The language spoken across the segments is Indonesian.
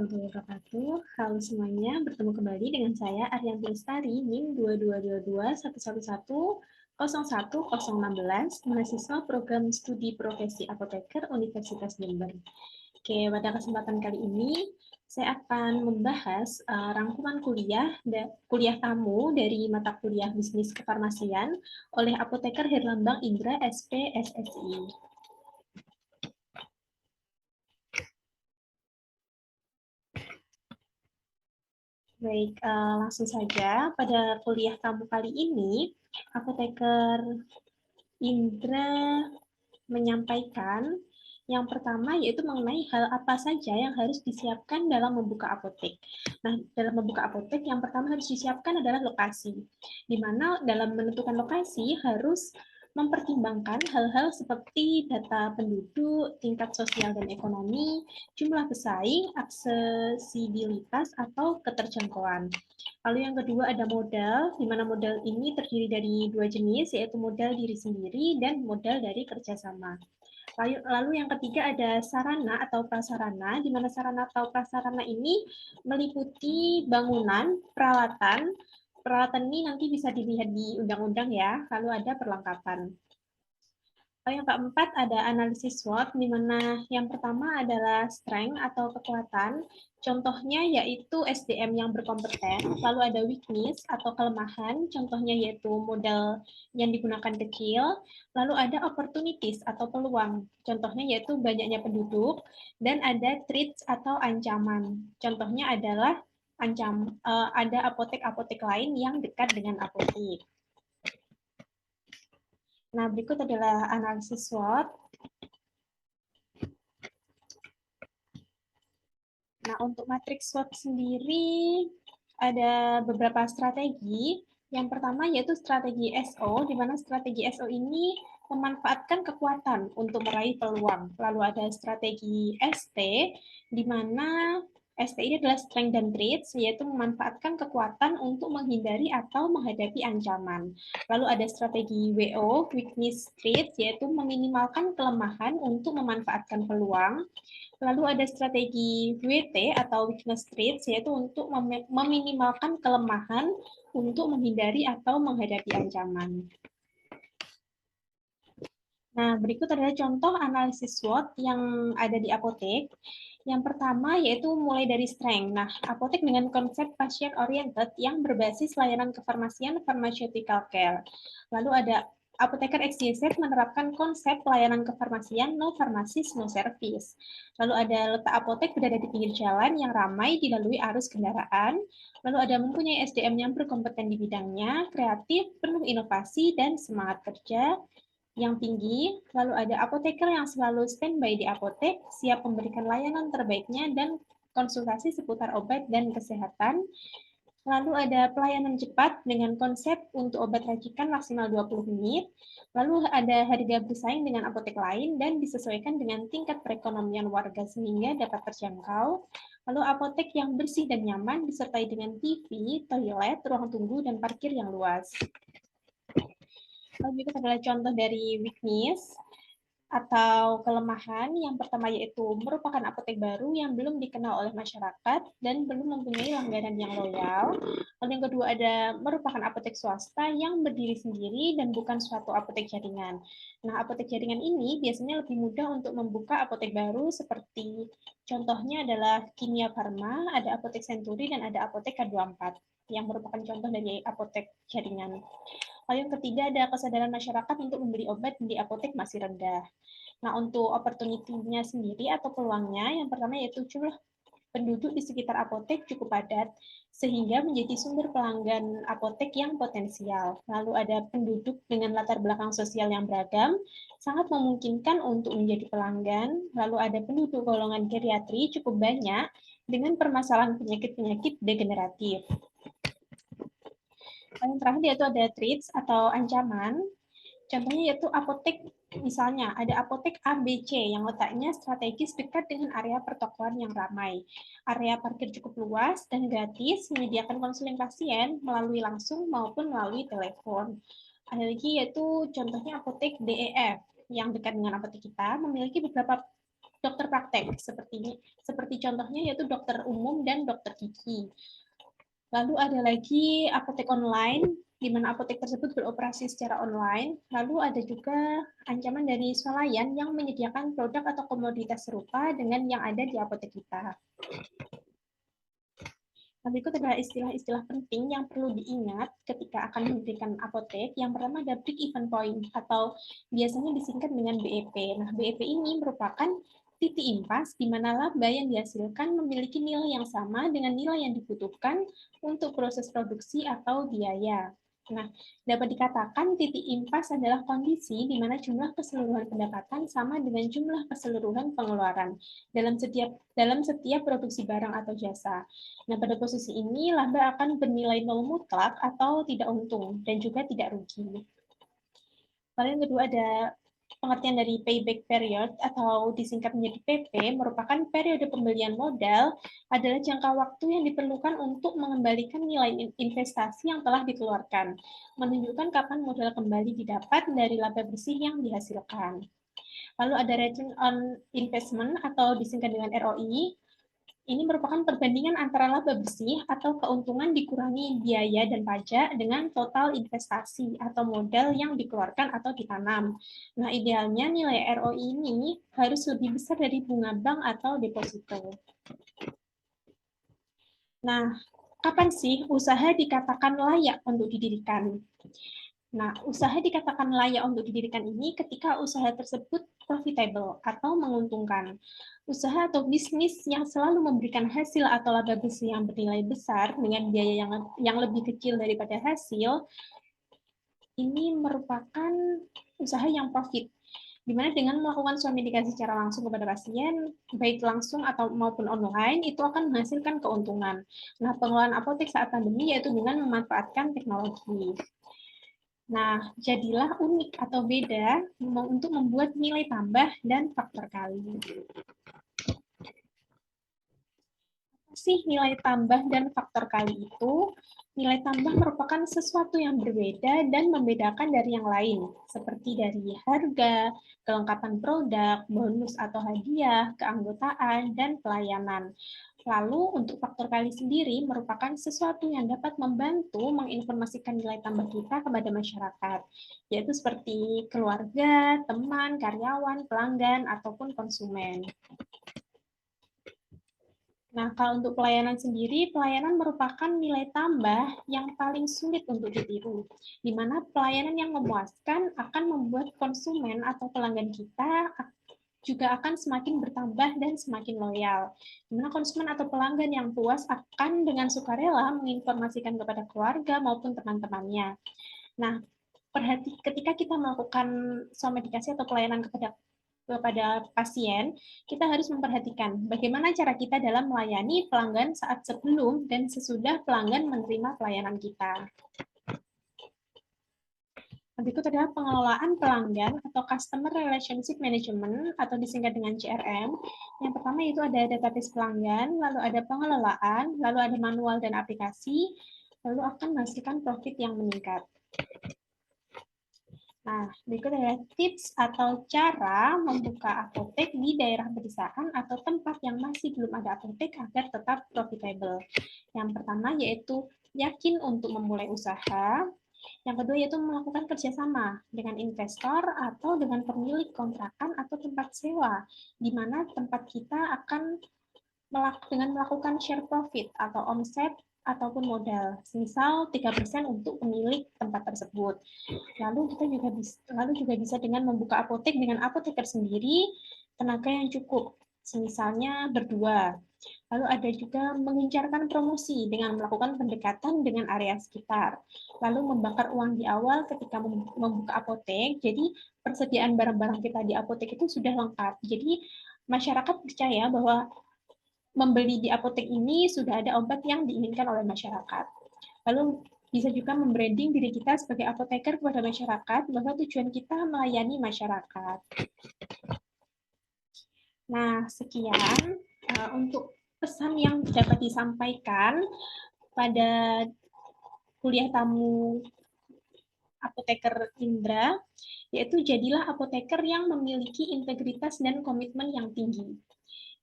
warahmatullahi wabarakatuh. Halo semuanya, bertemu kembali dengan saya Aryanti Lestari, NIM 222211101016, mahasiswa program studi profesi apoteker Universitas Jember. Oke, pada kesempatan kali ini saya akan membahas rangkuman kuliah tamu dari mata kuliah bisnis kefarmasian oleh apoteker Herlambang Indra SP SSI. Baik, langsung saja pada kuliah tamu kali ini, apoteker Indra menyampaikan yang pertama yaitu mengenai hal apa saja yang harus disiapkan dalam membuka apotek. Nah, dalam membuka apotek yang pertama harus disiapkan adalah lokasi, di mana dalam menentukan lokasi harus mempertimbangkan hal-hal seperti data penduduk, tingkat sosial dan ekonomi, jumlah pesaing, aksesibilitas atau keterjangkauan. Lalu yang kedua ada modal, di mana modal ini terdiri dari dua jenis, yaitu modal diri sendiri dan modal dari kerjasama. Lalu yang ketiga ada sarana atau prasarana, di mana sarana atau prasarana ini meliputi bangunan, peralatan. Peralatan ini nanti bisa dilihat di undang-undang ya, lalu ada perlengkapan. Yang keempat ada analisis SWOT, di mana yang pertama adalah strength atau kekuatan. Contohnya yaitu SDM yang berkompeten, lalu ada weakness atau kelemahan, contohnya yaitu modal yang digunakan kecil, lalu ada opportunities atau peluang, contohnya yaitu banyaknya penduduk, dan ada threats atau ancaman, contohnya adalah ada apotek-apotek lain yang dekat dengan apotek. Nah, berikut adalah analisis SWOT. Nah, untuk matriks SWOT sendiri ada beberapa strategi. Yang pertama yaitu strategi SO, di mana strategi SO ini memanfaatkan kekuatan untuk meraih peluang. Lalu ada strategi ST, di mana ST ini adalah strength dan traits, yaitu memanfaatkan kekuatan untuk menghindari atau menghadapi ancaman. Lalu ada strategi WO, weakness traits, yaitu meminimalkan kelemahan untuk memanfaatkan peluang. Lalu ada strategi WT atau weakness traits, yaitu untuk meminimalkan kelemahan untuk menghindari atau menghadapi ancaman. Nah, berikut adalah contoh analisis SWOT yang ada di apotek. Yang pertama yaitu mulai dari strength. Nah, apotek dengan konsep patient oriented yang berbasis layanan kefarmasian pharmaceutical care. Lalu ada apoteker XYZ menerapkan konsep pelayanan kefarmasian no pharmacist no service. Lalu ada letak apotek berada di pinggir jalan yang ramai dilalui arus kendaraan. Lalu ada mempunyai SDM yang berkompeten di bidangnya, kreatif, penuh inovasi, dan semangat kerja yang tinggi. Lalu ada apoteker yang selalu standby di apotek, siap memberikan layanan terbaiknya dan konsultasi seputar obat dan kesehatan. Lalu ada pelayanan cepat dengan konsep untuk obat racikan maksimal 20 menit. Lalu ada harga bersaing dengan apotek lain dan disesuaikan dengan tingkat perekonomian warga sehingga dapat terjangkau. Lalu apotek yang bersih dan nyaman disertai dengan TV, toilet, ruang tunggu, dan parkir yang luas. Lalu berikut adalah contoh dari weakness atau kelemahan. Yang pertama yaitu merupakan apotek baru yang belum dikenal oleh masyarakat dan belum mempunyai langganan yang loyal. Lalu yang kedua ada merupakan apotek swasta yang berdiri sendiri dan bukan suatu apotek jaringan. Nah, apotek jaringan ini biasanya lebih mudah untuk membuka apotek baru seperti contohnya adalah Kimia Farma, ada apotek Century, dan ada apotek K24 yang merupakan contoh dari apotek jaringan. Lalu yang ketiga ada kesadaran masyarakat untuk membeli obat di apotek masih rendah. Nah, untuk opportunity-nya sendiri atau peluangnya, yang pertama yaitu jumlah penduduk di sekitar apotek cukup padat, sehingga menjadi sumber pelanggan apotek yang potensial. Lalu ada penduduk dengan latar belakang sosial yang beragam, sangat memungkinkan untuk menjadi pelanggan. Lalu ada penduduk golongan geriatri cukup banyak, dengan permasalahan penyakit-penyakit degeneratif. Yang terakhir yaitu ada threats atau ancaman. Contohnya yaitu apotek, misalnya ada apotek ABC yang letaknya strategis dekat dengan area pertokoan yang ramai. Area parkir cukup luas dan gratis, menyediakan konseling pasien melalui langsung maupun melalui telepon. Ada lagi yaitu contohnya apotek DEF yang dekat dengan apotek kita, memiliki beberapa dokter praktek, seperti contohnya yaitu dokter umum dan dokter gigi. Lalu ada lagi apotek online, di mana apotek tersebut beroperasi secara online. Lalu ada juga ancaman dari swalayan yang menyediakan produk atau komoditas serupa dengan yang ada di apotek kita. Nah, berikut adalah istilah-istilah penting yang perlu diingat ketika akan mendirikan apotek. Yang pertama ada break even point atau biasanya disingkat dengan BEP. Nah, BEP ini merupakan titik impas di mana laba yang dihasilkan memiliki nilai yang sama dengan nilai yang dibutuhkan untuk proses produksi atau biaya. Nah, dapat dikatakan titik impas adalah kondisi di mana jumlah keseluruhan pendapatan sama dengan jumlah keseluruhan pengeluaran dalam setiap produksi barang atau jasa. Nah, pada posisi ini laba akan bernilai nol mutlak atau tidak untung dan juga tidak rugi. Lalu yang kedua ada pengertian dari payback period atau disingkat menjadi PP, merupakan periode pembelian modal adalah jangka waktu yang diperlukan untuk mengembalikan nilai investasi yang telah dikeluarkan, menunjukkan kapan modal kembali didapat dari laba bersih yang dihasilkan. Lalu ada return on investment atau disingkat dengan ROI, ini merupakan perbandingan antara laba bersih atau keuntungan dikurangi biaya dan pajak dengan total investasi atau modal yang dikeluarkan atau ditanam. Nah, idealnya nilai ROI ini harus lebih besar dari bunga bank atau deposito. Nah, kapan sih usaha dikatakan layak untuk didirikan? Nah, usaha dikatakan layak untuk didirikan ini ketika usaha tersebut profitable atau menguntungkan. Usaha atau bisnis yang selalu memberikan hasil atau laba bersih yang bernilai besar dengan biaya yang lebih kecil daripada hasil, ini merupakan usaha yang profit, di mana dengan melakukan suap medikasi secara langsung kepada pasien, baik langsung atau maupun online, itu akan menghasilkan keuntungan. Nah, pengelolaan apotek saat pandemi yaitu dengan memanfaatkan teknologi. Nah, jadilah unik atau beda untuk membuat nilai tambah dan faktor kali. Apa sih nilai tambah dan faktor kali itu? Nilai tambah merupakan sesuatu yang berbeda dan membedakan dari yang lain, seperti dari harga, kelengkapan produk, bonus atau hadiah, keanggotaan, dan pelayanan. Lalu, untuk faktor kali sendiri merupakan sesuatu yang dapat membantu menginformasikan nilai tambah kita kepada masyarakat, yaitu seperti keluarga, teman, karyawan, pelanggan, ataupun konsumen. Nah, kalau untuk pelayanan sendiri, pelayanan merupakan nilai tambah yang paling sulit untuk ditiru, di mana pelayanan yang memuaskan akan membuat konsumen atau pelanggan kita juga akan semakin bertambah dan semakin loyal. Di mana konsumen atau pelanggan yang puas akan dengan sukarela menginformasikan kepada keluarga maupun teman-temannya. Nah, ketika kita melakukan somedikasi atau pelayanan kepada pasien, kita harus memperhatikan bagaimana cara kita dalam melayani pelanggan saat sebelum dan sesudah pelanggan menerima pelayanan kita. Berikut adalah pengelolaan pelanggan atau Customer Relationship Management atau disingkat dengan CRM. Yang pertama itu ada database pelanggan, lalu ada pengelolaan, lalu ada manual dan aplikasi, lalu akan menghasilkan profit yang meningkat. Nah, berikut adalah tips atau cara membuka apotek di daerah pedesaan atau tempat yang masih belum ada apotek agar tetap profitable. Yang pertama yaitu yakin untuk memulai usaha. Yang kedua yaitu melakukan kerjasama dengan investor atau dengan pemilik kontrakan atau tempat sewa, di mana tempat kita akan dengan melakukan share profit atau omset ataupun modal, semisal 3% untuk pemilik tempat tersebut. Lalu kita juga bisa dengan membuka apotek dengan apoteker sendiri, tenaga yang cukup, semisalnya berdua. Lalu ada juga mengencarkan promosi dengan melakukan pendekatan dengan area sekitar. Lalu membakar uang di awal ketika membuka apotek, jadi persediaan barang-barang kita di apotek itu sudah lengkap. Jadi masyarakat percaya bahwa membeli di apotek ini sudah ada obat yang diinginkan oleh masyarakat. Lalu bisa juga membranding diri kita sebagai apoteker kepada masyarakat bahwa tujuan kita melayani masyarakat. Nah, sekian untuk pesan yang dapat disampaikan pada kuliah tamu apoteker Indra, yaitu jadilah apoteker yang memiliki integritas dan komitmen yang tinggi.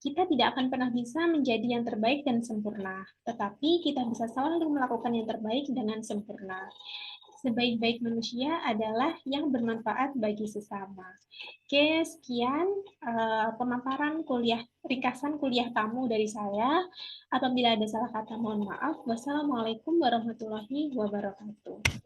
Kita tidak akan pernah bisa menjadi yang terbaik dan sempurna, tetapi kita bisa selalu melakukan yang terbaik dengan sempurna. Sebaik-baik manusia adalah yang bermanfaat bagi sesama. Oke, sekian pemaparan ringkasan kuliah tamu dari saya. Apabila ada salah kata, mohon maaf. Wassalamualaikum warahmatullahi wabarakatuh.